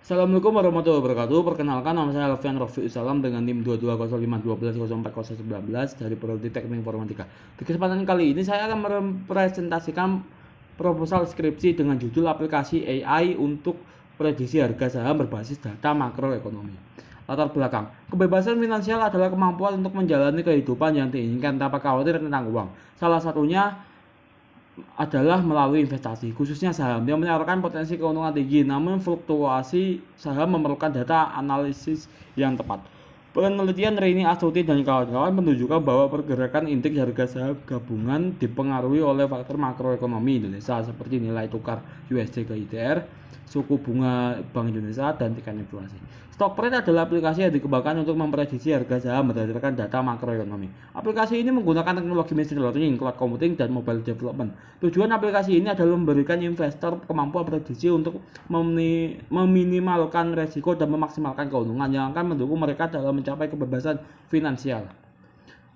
Assalamualaikum warahmatullahi wabarakatuh. Perkenalkan, nama saya Alfian Rofiq Salam dengan NIM 220512040119 dari Prodi Teknik Informatika. Di kesempatan kali ini saya akan mempresentasikan proposal skripsi dengan judul aplikasi AI untuk prediksi harga saham berbasis data makroekonomi. Latar belakang, kebebasan finansial adalah kemampuan untuk menjalani kehidupan yang diinginkan tanpa khawatir tentang uang. Salah satunya adalah melalui investasi, khususnya saham yang menawarkan potensi keuntungan tinggi, namun fluktuasi saham memerlukan data analisis yang tepat. Penelitian Rini Astuti dan kawan-kawan menunjukkan bahwa pergerakan indeks harga saham gabungan dipengaruhi oleh faktor makroekonomi Indonesia seperti nilai tukar USD ke IDR, suku bunga Bank Indonesia, dan tingkat inflasi. Stocktrade adalah aplikasi yang dikembangkan untuk memprediksi harga saham berdasarkan data makroekonomi. Aplikasi ini menggunakan teknologi machine learning, cloud computing, dan mobile development. Tujuan aplikasi ini adalah memberikan investor kemampuan prediksi untuk meminimalkan resiko dan memaksimalkan keuntungan yang akan mendukung mereka dalam mencapai kebebasan finansial.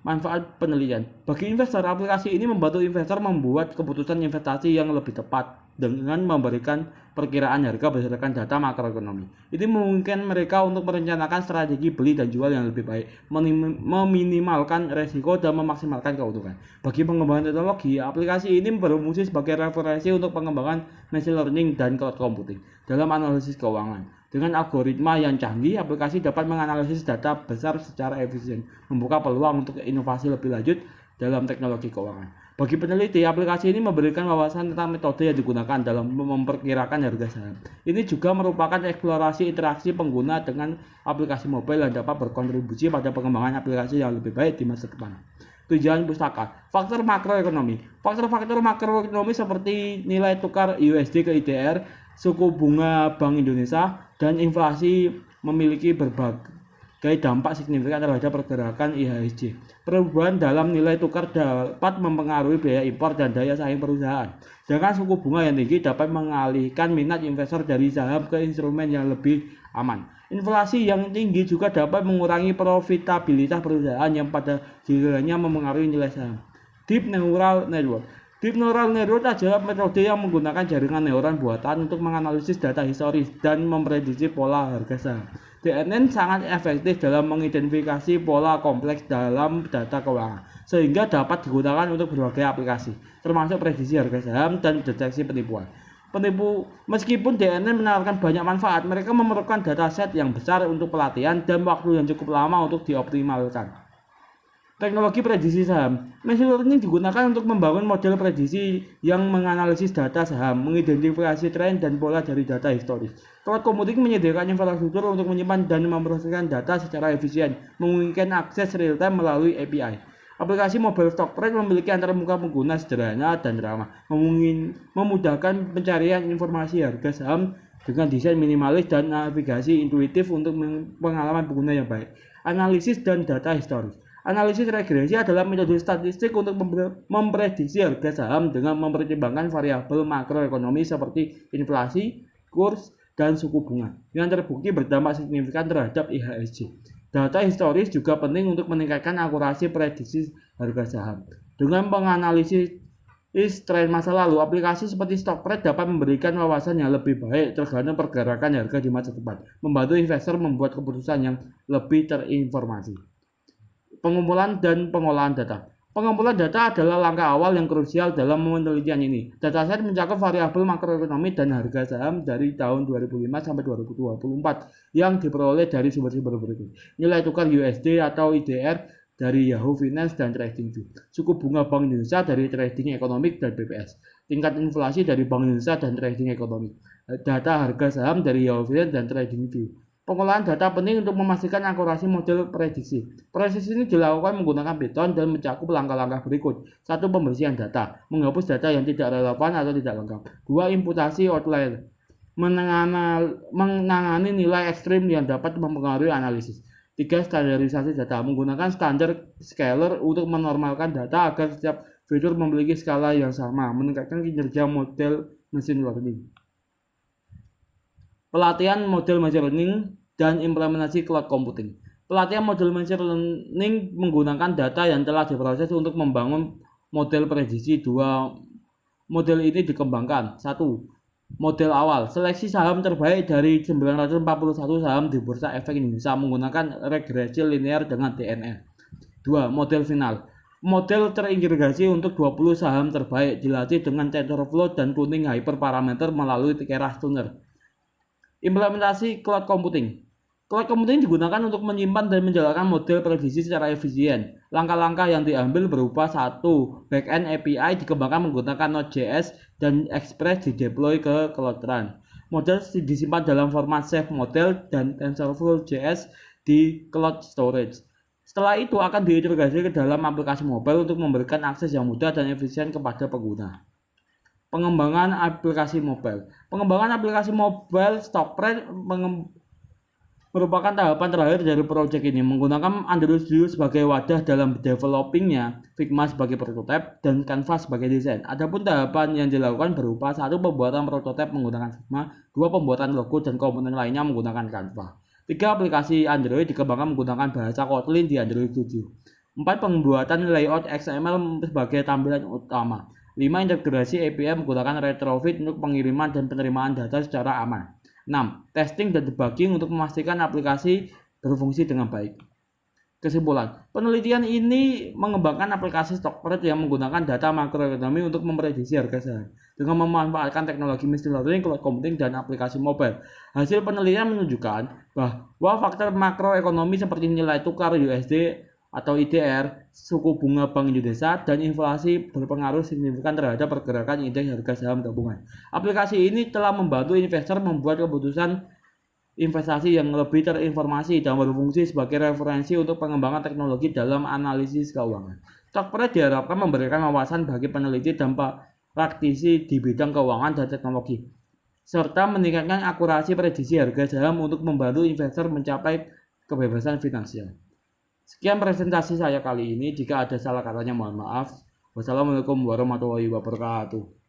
Manfaat penelitian. Bagi investor, aplikasi ini membantu investor membuat keputusan investasi yang lebih tepat dengan memberikan perkiraan harga berdasarkan data makroekonomi. Ini memungkinkan mereka untuk merencanakan strategi beli dan jual yang lebih baik, meminimalkan resiko dan memaksimalkan keuntungan. Bagi pengembangan teknologi, aplikasi ini berfungsi sebagai referensi untuk pengembangan machine learning dan cloud computing dalam analisis keuangan. Dengan algoritma yang canggih, aplikasi dapat menganalisis data besar secara efisien, membuka peluang untuk inovasi lebih lanjut dalam teknologi keuangan. Bagi peneliti, aplikasi ini memberikan wawasan tentang metode yang digunakan dalam memperkirakan harga saham. Ini juga merupakan eksplorasi interaksi pengguna dengan aplikasi mobile yang dapat berkontribusi pada pengembangan aplikasi yang lebih baik di masa depan. Tujuan pustaka, faktor makroekonomi. Faktor-faktor makroekonomi seperti nilai tukar USD ke IDR, suku bunga Bank Indonesia, dan inflasi memiliki berbagai dampak signifikan terhadap pergerakan IHSG. Perubahan dalam nilai tukar dapat mempengaruhi biaya impor dan daya saing perusahaan. Sedangkan suku bunga yang tinggi dapat mengalihkan minat investor dari saham ke instrumen yang lebih aman. Inflasi yang tinggi juga dapat mengurangi profitabilitas perusahaan yang pada gilirannya mempengaruhi nilai saham. Deep Neural Network. Deep Neural Network adalah metode yang menggunakan jaringan neuron buatan untuk menganalisis data historis dan memprediksi pola harga saham. DNN sangat efektif dalam mengidentifikasi pola kompleks dalam data keuangan, sehingga dapat digunakan untuk berbagai aplikasi, termasuk prediksi harga saham dan deteksi penipuan. Meskipun DNN menawarkan banyak manfaat, mereka memerlukan dataset yang besar untuk pelatihan dan waktu yang cukup lama untuk dioptimalkan. Teknologi prediksi saham. Machine learning digunakan untuk membangun model prediksi yang menganalisis data saham, mengidentifikasi tren dan pola dari data historis. Cloud computing menyediakan infrastruktur untuk menyimpan dan memproseskan data secara efisien, memungkinkan akses real-time melalui API. Aplikasi mobile Stocktrade memiliki antarmuka pengguna sederhana dan ramah, memudahkan pencarian informasi harga saham dengan desain minimalis dan navigasi intuitif untuk pengalaman pengguna yang baik. Analisis dan data historis. Analisis regresi adalah metode statistik untuk memprediksi harga saham dengan mempertimbangkan variabel makroekonomi seperti inflasi, kurs, dan suku bunga yang terbukti berdampak signifikan terhadap IHSG. Data historis juga penting untuk meningkatkan akurasi prediksi harga saham. Dengan menganalisis tren masa lalu, aplikasi seperti Stocktrade dapat memberikan wawasan yang lebih baik terhadap pergerakan harga di masa depan, membantu investor membuat keputusan yang lebih terinformasi. Pengumpulan dan pengolahan data. Pengumpulan data adalah langkah awal yang krusial dalam penelitian ini. Dataset mencakup variabel makroekonomi dan harga saham dari tahun 2005 sampai 2024 yang diperoleh dari sumber-sumber berikut. Nilai tukar USD atau IDR dari Yahoo Finance dan TradingView. Suku bunga Bank Indonesia dari Trading Economics dan BPS. Tingkat inflasi dari Bank Indonesia dan Trading Economics. Data harga saham dari Yahoo Finance dan TradingView. Pengolahan data penting untuk memastikan akurasi model prediksi. Proses ini dilakukan menggunakan Python dan mencakup langkah-langkah berikut. 1. Pembersihan data. Menghapus data yang tidak relevan atau tidak lengkap. 2. Imputasi outlier. Menangani nilai ekstrim yang dapat mempengaruhi analisis. 3. Standarisasi data. Menggunakan standar scaler untuk menormalkan data agar setiap fitur memiliki skala yang sama, meningkatkan kinerja model machine learning. Pelatihan model machine learning dan implementasi cloud computing. Pelatihan model machine learning menggunakan data yang telah diproses untuk membangun model prediksi. 2 model ini dikembangkan. 1. Model awal, seleksi saham terbaik dari 941 saham di Bursa Efek Indonesia menggunakan regresi linear dengan DNS. 2. Model final. Model terintegrasi untuk 20 saham terbaik dilatih dengan TensorFlow dan tuning hyperparameter melalui Keras Tuner. Implementasi cloud computing. Cloud computing digunakan untuk menyimpan dan menjalankan model prediksi secara efisien. Langkah-langkah yang diambil berupa 1. Backend API dikembangkan menggunakan Node.js dan Express dideploy ke Cloudrun. Model disimpan dalam format Safe Model dan TensorFlow.js di Cloud Storage. Setelah itu akan diintegrasi ke dalam aplikasi mobile untuk memberikan akses yang mudah dan efisien kepada pengguna. Pengembangan aplikasi mobile. Pengembangan aplikasi mobile Stockpred merupakan tahapan terakhir dari proyek ini, menggunakan Android Studio sebagai wadah dalam developingnya, Figma sebagai prototipe, dan Canva sebagai desain. Adapun tahapan yang dilakukan berupa 1. Pembuatan prototipe menggunakan Figma, 2. Pembuatan logo dan komponen lainnya menggunakan Canva. 3. Aplikasi Android dikembangkan menggunakan bahasa Kotlin di Android Studio. 4. Pembuatan layout XML sebagai tampilan utama. 5. Integrasi API menggunakan Retrofit untuk pengiriman dan penerimaan data secara aman. 6. Testing dan debugging untuk memastikan aplikasi berfungsi dengan baik. Kesimpulan, penelitian ini mengembangkan aplikasi Stockpred yang menggunakan data makroekonomi untuk memprediksi harga saham dengan memanfaatkan teknologi machine learning, cloud computing, dan aplikasi mobile. Hasil penelitian menunjukkan bahwa faktor makroekonomi seperti nilai tukar USD atau IDR, suku bunga Bank Indonesia, dan inflasi berpengaruh signifikan terhadap pergerakan indeks harga saham gabungan. Aplikasi ini telah membantu investor membuat keputusan investasi yang lebih terinformasi dan berfungsi sebagai referensi untuk pengembangan teknologi dalam analisis keuangan. Stockpred diharapkan memberikan wawasan bagi peneliti dan praktisi di bidang keuangan dan teknologi, serta meningkatkan akurasi prediksi harga saham untuk membantu investor mencapai kebebasan finansial. Sekian presentasi saya kali ini. Jika ada salah katanya mohon maaf. Wassalamualaikum warahmatullahi wabarakatuh.